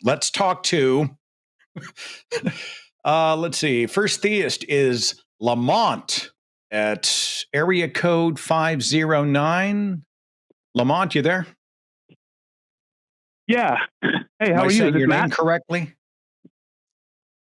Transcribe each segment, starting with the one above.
Let's talk to, let's see, first theist is Lamont at area code 509. Lamont, you there? Yeah. Hey, how Am I are you? saying Is this your name Matt? correctly?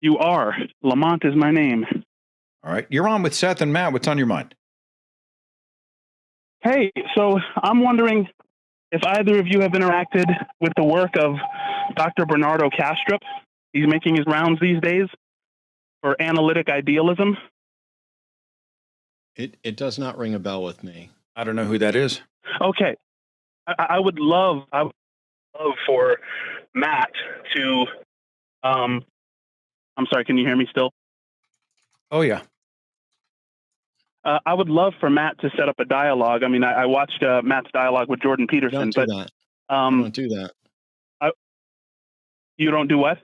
You are. Lamont is my name. All right. You're on with Seth and Matt. What's on your mind? Hey, so I'm wondering if either of you have interacted with the work of Dr. Bernardo Kastrup. He's making his rounds these days for analytic idealism. It does not ring a bell with me. I don't know who that is. Okay. I would love for Matt to, I'm sorry, can you hear me still? Oh, yeah. I would love for Matt to set up a dialogue. I mean, I watched Matt's dialogue with Jordan Peterson. Don't do that. I don't do that. You don't do what?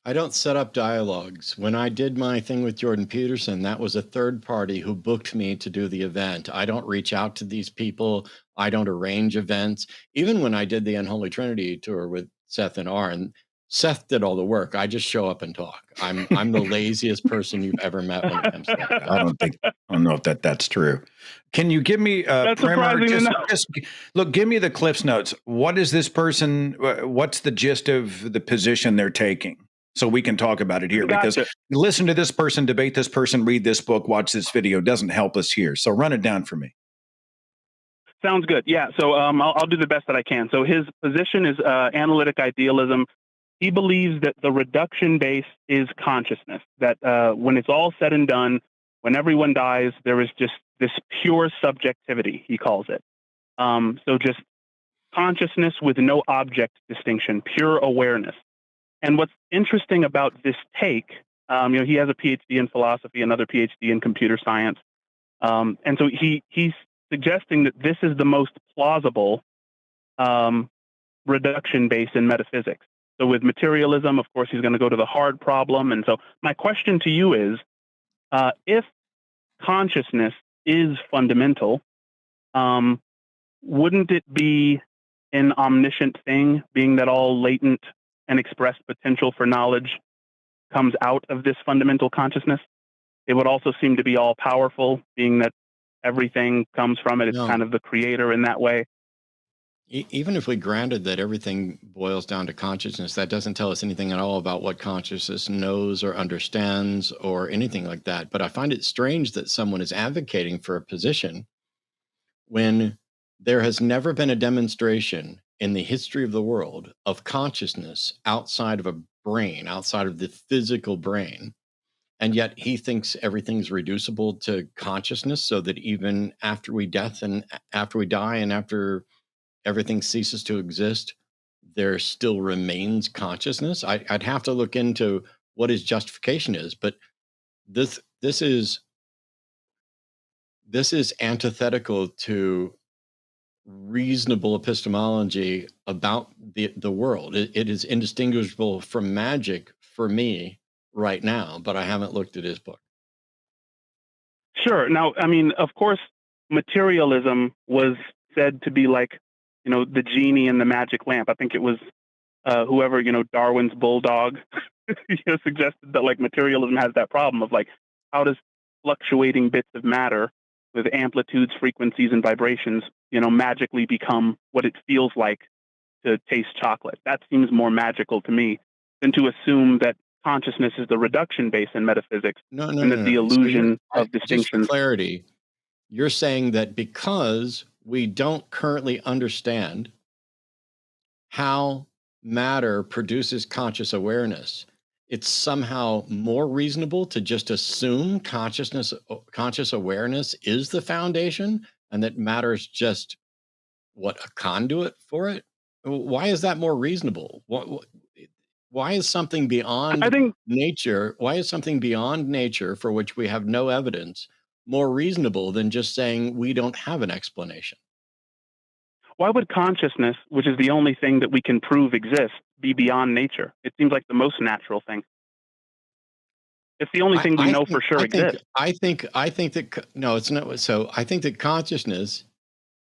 I don't set up dialogues. When I did my thing with Jordan Peterson, that was a third party who booked me to do the event. I don't reach out to these people. I don't arrange events. Even when I did the Unholy Trinity tour with Seth and Aaron, Seth did all the work. I just show up and talk. I'm the laziest person you've ever met when it comes to that. I don't know if that's true. Can you give me a primer? Look, give me the Cliff's Notes. What is this person? What's the gist of the position they're taking? So we can talk about it here, because listen to this person, debate this person, read this book, watch this video doesn't help us here. So run it down for me. Sounds good. Yeah. So I'll do the best that I can. So his position is analytic idealism. He believes that the reduction base is consciousness, that when it's all said and done, when everyone dies, there is just this pure subjectivity, he calls it. So just consciousness with no object distinction, pure awareness. And what's interesting about this take, he has a PhD in philosophy, another PhD in computer science. And so he's suggesting that this is the most plausible reduction base in metaphysics. So with materialism, of course, he's going to go to the hard problem. And so my question to you is, if consciousness is fundamental, wouldn't it be an omniscient thing, being that all latent and expressed potential for knowledge comes out of this fundamental consciousness? It would also seem to be all powerful, being that everything comes from it. It's kind of the creator in that way. Even if we granted that everything boils down to consciousness, that doesn't tell us anything at all about what consciousness knows or understands or anything like that. But I find it strange that someone is advocating for a position when there has never been a demonstration in the history of the world of consciousness outside of a brain, outside of the physical brain. And yet he thinks everything's reducible to consciousness, so that even after we die and after everything ceases to exist, there still remains consciousness. I'd have to look into what his justification is, but this is antithetical to reasonable epistemology about the world. It is indistinguishable from magic for me right now, but I haven't looked at his book. Sure. Now, I mean, of course, materialism was said to be like, the genie in the magic lamp. I think it was whoever, Darwin's bulldog, suggested that like materialism has that problem of like, how does fluctuating bits of matter with amplitudes, frequencies, and vibrations, magically become what it feels like to taste chocolate? That seems more magical to me than to assume that consciousness is the reduction base in metaphysics, and that the illusion of distinction. Just for clarity, you're saying that because we don't currently understand how matter produces conscious awareness, it's somehow more reasonable to just assume conscious awareness is the foundation, and that matter is just a conduit for it. Why is that more reasonable? Why is something beyond nature? Why is something beyond nature for which we have no evidence more reasonable than just saying we don't have an explanation? Why would consciousness, which is the only thing that we can prove exists, be beyond nature? It seems like the most natural thing. It's the only thing we know for sure exists. I think that no, it's not. So I think that consciousness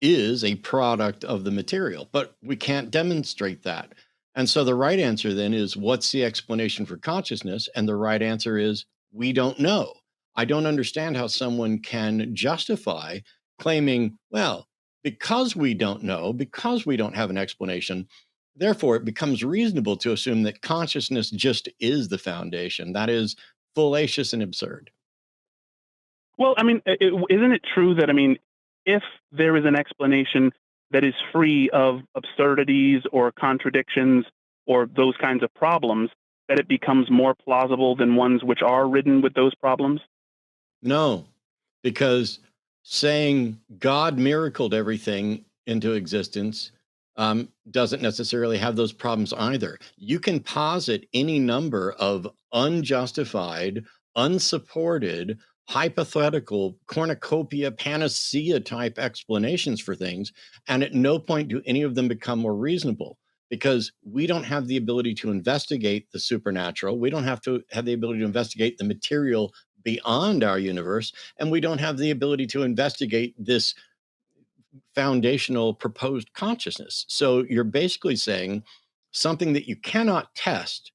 is a product of the material, but we can't demonstrate that. And so the right answer then is, what's the explanation for consciousness? And the right answer is, we don't know. I don't understand how someone can justify claiming, well, because we don't know, because we don't have an explanation, therefore it becomes reasonable to assume that consciousness just is the foundation. That is fallacious and absurd. Well, I mean, isn't it true that, I mean, if there is an explanation that is free of absurdities or contradictions or those kinds of problems, that it becomes more plausible than ones which are ridden with those problems? No, because saying God miracled everything into existence doesn't necessarily have those problems either. You can posit any number of unjustified, unsupported, hypothetical, cornucopia, panacea type explanations for things, and at no point do any of them become more reasonable, because we don't have the ability to investigate the supernatural. We don't have to have the ability to investigate the material beyond our universe, and we don't have the ability to investigate this foundational proposed consciousness. So you're basically saying something that you cannot test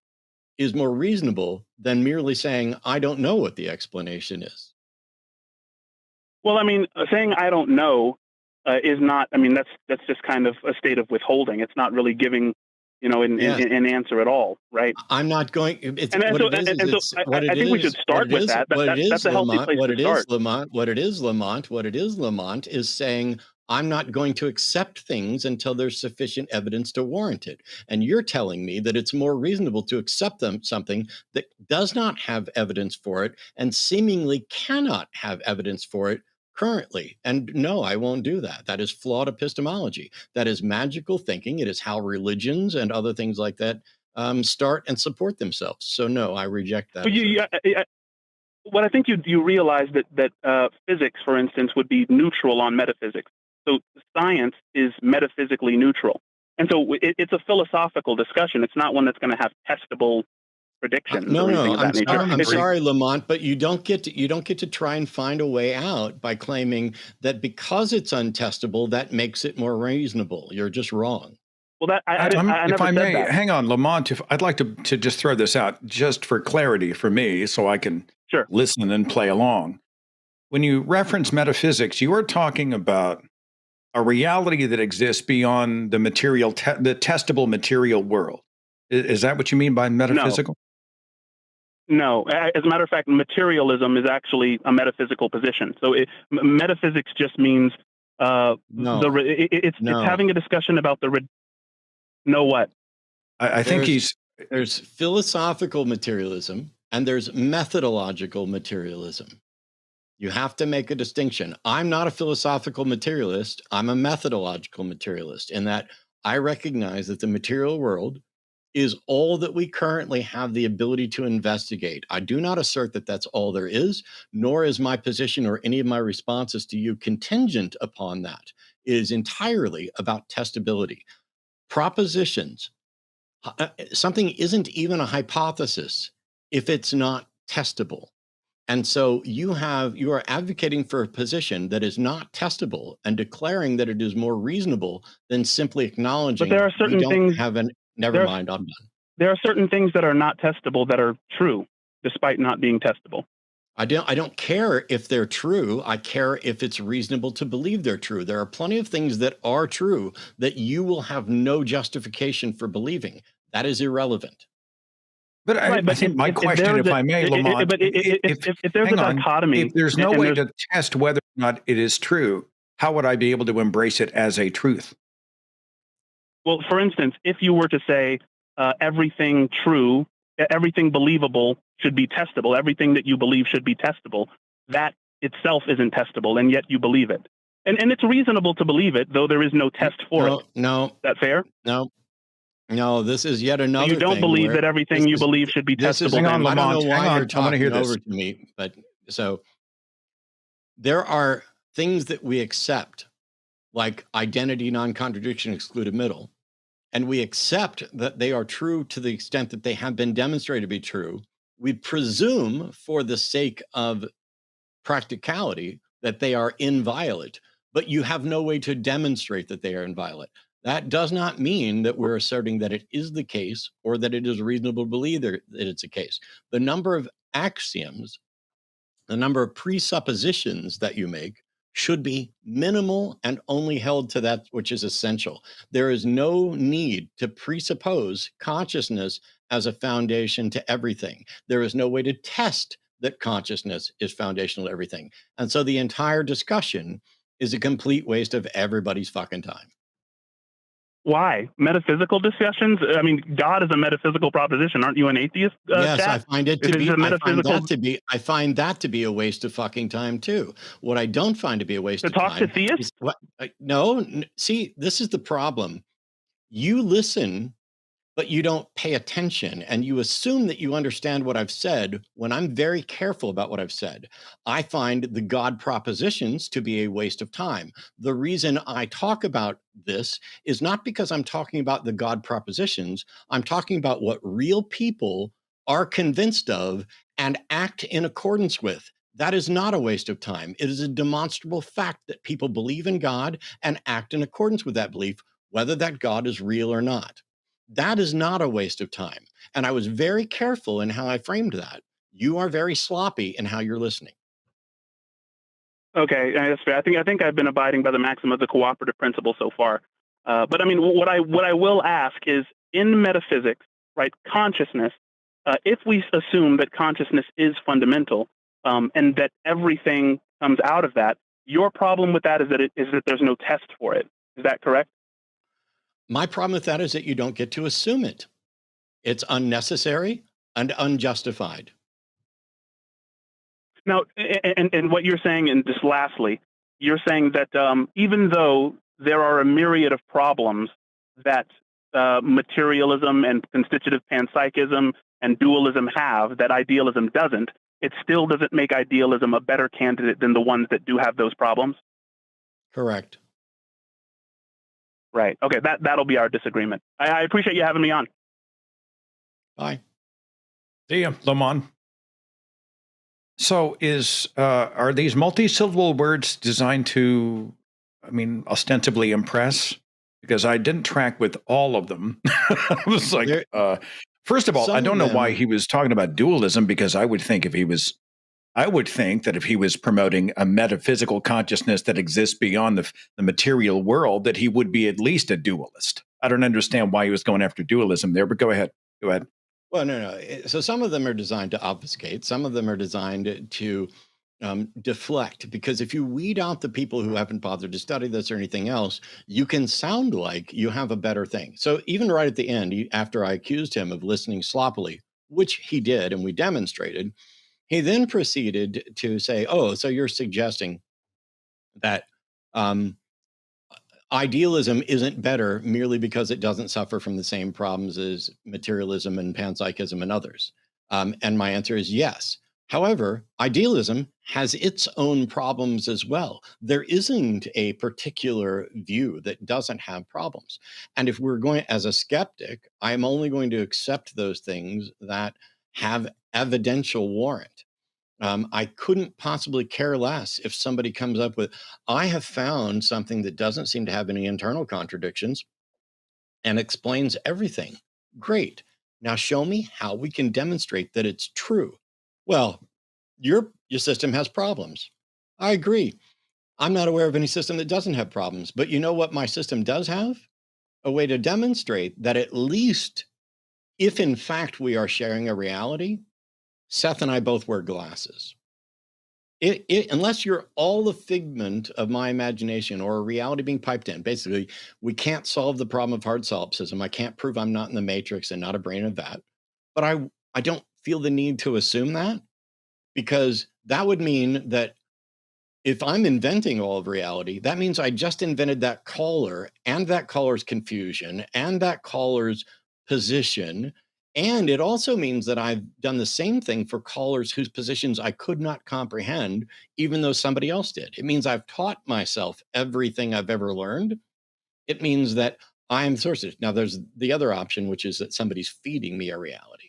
is more reasonable than merely saying, I don't know what the explanation is. Well, I mean, saying I don't know is not, I mean, that's just kind of a state of withholding. It's not really giving, you know, an answer at all, right? I'm not going, it's And what so, it is. and so I think we should start with that. That's a healthy place to start. What it is, Lamont, is saying, I'm not going to accept things until there's sufficient evidence to warrant it. And you're telling me that it's more reasonable to accept something that does not have evidence for it and seemingly cannot have evidence for it currently. And no, I won't do that. That is flawed epistemology. That is magical thinking. It is how religions and other things like that start and support themselves. So no, I reject that. But what I think you realize that physics, for instance, would be neutral on metaphysics. So science is metaphysically neutral, and so it's a philosophical discussion. It's not one that's going to have testable predictions. No, or anything of that nature. I'm sorry, Lamont, but you don't get to try and find a way out by claiming that because it's untestable, that makes it more reasonable. You're just wrong. Well, I never if I said may, that. hang on, Lamont. If I'd like to just throw this out, just for clarity for me, so I can listen and play along. When you reference metaphysics, you are talking about a reality that exists beyond the material, the testable material world. Is that what you mean by metaphysical? No. As a matter of fact, materialism is actually a metaphysical position. So metaphysics just means it's having a discussion about what? I think there's philosophical materialism and there's methodological materialism. You have to make a distinction. I'm not a philosophical materialist. I'm a methodological materialist, in that I recognize that the material world is all that we currently have the ability to investigate. I do not assert that that's all there is, nor is my position or any of my responses to you contingent upon that. It is entirely about testability. Propositions, something isn't even a hypothesis if it's not testable. And so you are advocating for a position that is not testable and declaring that it is more reasonable than simply acknowledging. But there are certain things. Never mind, I'm done. There are certain things that are not testable that are true, despite not being testable. I don't care if they're true. I care if it's reasonable to believe they're true. There are plenty of things that are true that you will have no justification for believing. That is irrelevant. But I think my question, if I may, Lamont, if there's a dichotomy, if there's no way to test whether or not it is true, how would I be able to embrace it as a truth? Well, for instance, if you were to say everything true, everything believable should be testable, everything that you believe should be testable, that itself isn't testable, and yet you believe it. And it's reasonable to believe it, though there is no test for it. No. Is that fair? No, this is yet another thing. You don't believe that everything you believe should be testable. I don't know why you're talking over to me, but so there are things that we accept, like identity, non-contradiction, excluded middle, and we accept that they are true to the extent that they have been demonstrated to be true. We presume, for the sake of practicality, that they are inviolate, but you have no way to demonstrate that they are inviolate. That does not mean that we're asserting that it is the case or that it is reasonable to believe that it's a case. The number of axioms, the number of presuppositions that you make should be minimal and only held to that which is essential. There is no need to presuppose consciousness as a foundation to everything. There is no way to test that consciousness is foundational to everything. And so the entire discussion is a complete waste of everybody's fucking time. Why? Metaphysical discussions? I mean, God is a metaphysical proposition. Aren't you an atheist? Yes, Chad? I find it to be. I find that to be a waste of fucking time too. What I don't find to be a waste of time. To talk to theists? No, see, this is the problem. You listen, but you don't pay attention, and you assume that you understand what I've said when I'm very careful about what I've said. I find the God propositions to be a waste of time. The reason I talk about this is not because I'm talking about the God propositions. I'm talking about what real people are convinced of and act in accordance with. That is not a waste of time. It is a demonstrable fact that people believe in God and act in accordance with that belief, whether that God is real or not. That is not a waste of time. And I was very careful in how I framed that. You are very sloppy in how you're listening. Okay, that's fair. I think I've been abiding by the maxim of the cooperative principle so far. But I mean, what I will ask is, in metaphysics, right, consciousness, if we assume that consciousness is fundamental, and that everything comes out of that, your problem with that is that there's no test for it. Is that correct? My problem with that is that you don't get to assume it. It's unnecessary and unjustified. Now, and what you're saying, and just lastly, you're saying that even though there are a myriad of problems that materialism and constitutive panpsychism and dualism have that idealism doesn't, it still doesn't make idealism a better candidate than the ones that do have those problems? Correct. Right. Okay, that'll be our disagreement. I appreciate you having me on. Bye. See ya, Lamont. So are these multi-syllable words designed to, I mean, ostensibly impress? Because I didn't track with all of them. I was like, first of all, I don't know why he was talking about dualism, because I would think that if he was promoting a metaphysical consciousness that exists beyond the material world, that he would be at least a dualist. I don't understand why he was going after dualism there, but go ahead. Well, no. So some of them are designed to obfuscate. Some of them are designed to deflect, because if you weed out the people who haven't bothered to study this or anything else, you can sound like you have a better thing. So even right at the end, after I accused him of listening sloppily, which he did, and we demonstrated, he then proceeded to say, oh, so you're suggesting that idealism isn't better merely because it doesn't suffer from the same problems as materialism and panpsychism and others. And my answer is yes. However, idealism has its own problems as well. There isn't a particular view that doesn't have problems. And if we're going, as a skeptic, I'm only going to accept those things that have evidential warrant. I couldn't possibly care less if somebody comes up with, I have found something that doesn't seem to have any internal contradictions and explains everything. Great. Now show me how we can demonstrate that it's true. Well, your system has problems. I agree. I'm not aware of any system that doesn't have problems. But you know what my system does have? A way to demonstrate that at least if in fact we are sharing a reality, Seth and I both wear glasses. Unless you're all the figment of my imagination or a reality being piped in, basically, we can't solve the problem of hard solipsism. I can't prove I'm not in the matrix and not a brain of that. But I don't feel the need to assume that, because that would mean that if I'm inventing all of reality, that means I just invented that caller and that caller's confusion and that caller's position. And it also means that I've done the same thing for callers whose positions I could not comprehend, even though somebody else did. It means I've taught myself everything I've ever learned. It means that I am sources. Now, there's the other option, which is that somebody's feeding me a reality.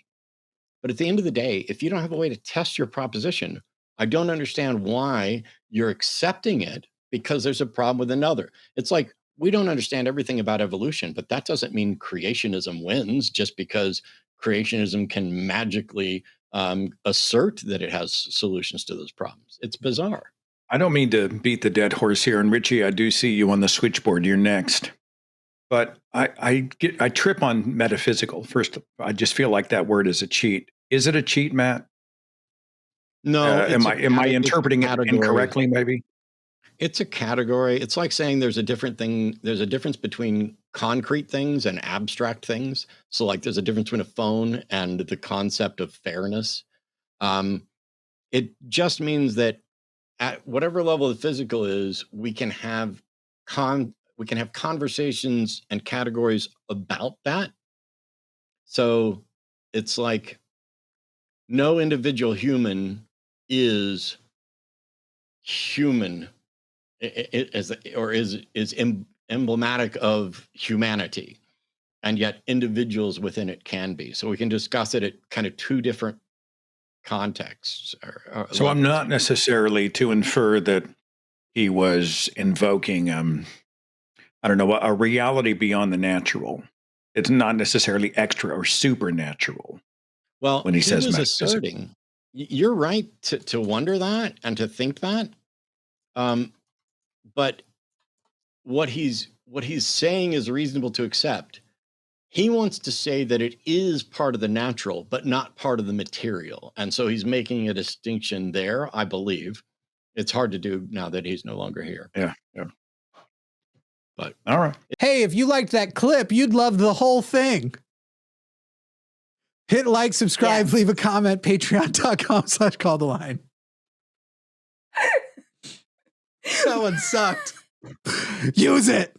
But at the end of the day, if you don't have a way to test your proposition, I don't understand why you're accepting it because there's a problem with another. It's like we don't understand everything about evolution, but that doesn't mean creationism wins just because creationism can magically assert that it has solutions to those problems. It's bizarre. I don't mean to beat the dead horse here, and Richie, I do see you on the switchboard. You're next. But I trip on metaphysical. First, I just feel like that word is a cheat. Is it a cheat, Matt? No. Am I interpreting it incorrectly, maybe? It's a category. It's like saying there's a difference between concrete things and abstract things. So like there's a difference between a phone and the concept of fairness. It just means that at whatever level the physical is, we can have conversations and categories about that. So it's like no individual human is human, is emblematic of humanity, and yet individuals within it can be. So we can discuss it at kind of two different contexts. So I'm not necessarily to infer that he was invoking, I don't know, a reality beyond the natural. It's not necessarily extra or supernatural. Well, when he says was asserting, you're right to wonder that and to think that. But what he's saying is reasonable to accept. He wants to say that it is part of the natural, but not part of the material. And so he's making a distinction there, I believe. It's hard to do now that he's no longer here. Yeah. But all right. Hey, if you liked that clip, you'd love the whole thing. Hit like, subscribe, leave a comment, patreon.com/calltheline. That one sucked. Use it.